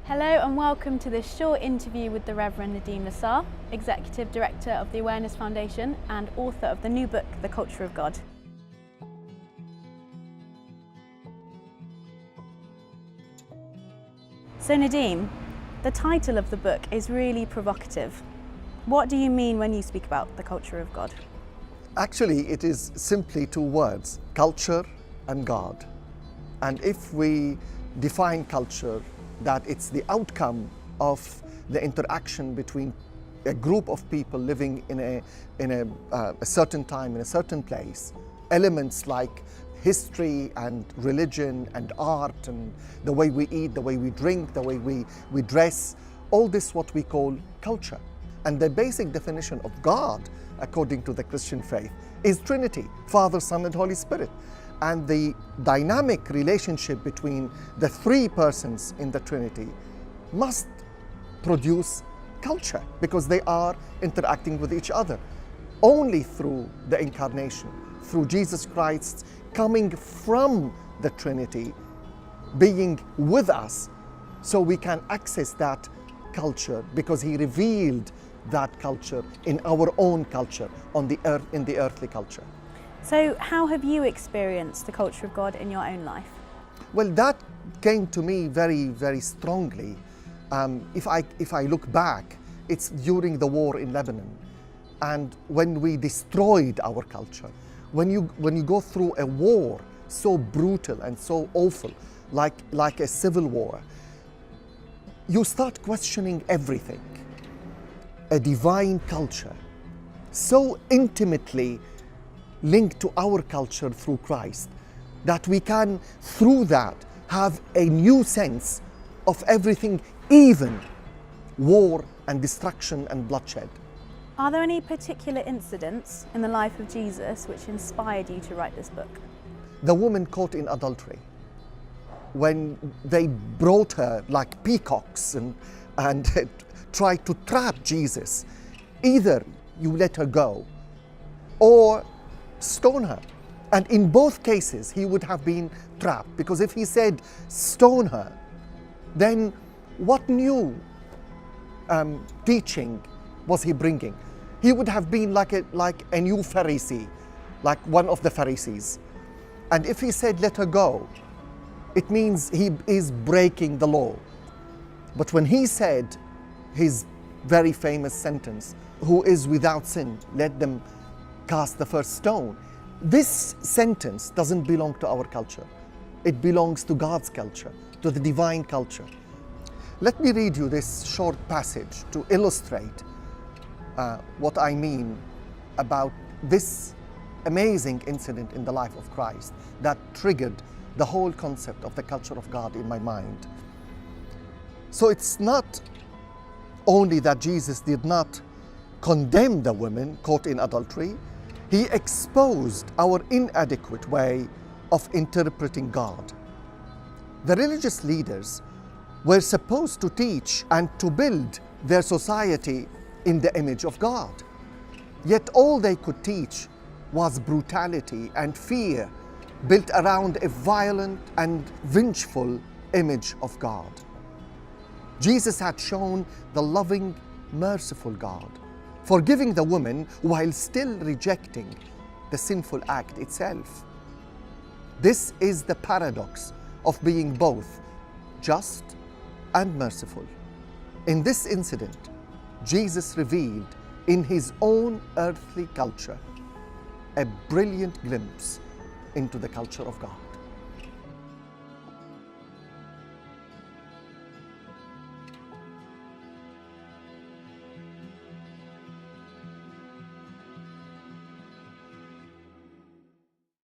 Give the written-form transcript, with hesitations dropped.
Hello and welcome to this short interview with the Revd Nadim Nassar, Executive Director of the Awareness Foundation and author of the new book, The Culture of God. So Nadim, the title of the book is really provocative. What do you mean when you speak about the culture of God? Actually, it is simply two words, culture and God. And if we define culture, that it's the outcome of the interaction between a group of people living in a certain time, in a certain place, elements like history and religion and art and the way we eat, the way we drink, the way we dress, all this what we call culture. And the basic definition of God, according to the Christian faith, is Trinity, Father, Son, and Holy Spirit. And the dynamic relationship between the three persons in the Trinity must produce culture because they are interacting with each other. Only through the incarnation, through Jesus Christ coming from the Trinity, being with us, so we can access that culture because He revealed that culture in our own culture, on the earth, in the earthly culture. So how have you experienced the culture of God in your own life? Well, that came to me very, very strongly. If I look back, it's during the war in Lebanon, and when we destroyed our culture. When you go through a war so brutal and so awful, like a civil war, you start questioning everything. A divine culture, so intimately linked to our culture through Christ, that we can, through that, have a new sense of everything, even war and destruction and bloodshed. Are there any particular incidents in the life of Jesus which inspired you to write this book? The woman caught in adultery, when they brought her like peacocks and tried to trap Jesus. Either you let her go or stone her. And in both cases, He would have been trapped, because if He said stone her, then what new teaching was He bringing? He would have been like a new Pharisee, like one of the Pharisees. And if He said let her go, it means He is breaking the law. But when He said His very famous sentence, "Who is without sin, let them cast the first stone," this sentence doesn't belong to our culture. It belongs to God's culture, to the divine culture. Let me read you this short passage to illustrate what I mean about this amazing incident in the life of Christ that triggered the whole concept of the culture of God in my mind. So it's not only that Jesus did not condemn the woman caught in adultery, He exposed our inadequate way of interpreting God. The religious leaders were supposed to teach and to build their society in the image of God. Yet all they could teach was brutality and fear built around a violent and vengeful image of God. Jesus had shown the loving, merciful God, forgiving the woman while still rejecting the sinful act itself. This is the paradox of being both just and merciful. In this incident, Jesus revealed in His own earthly culture a brilliant glimpse into the culture of God.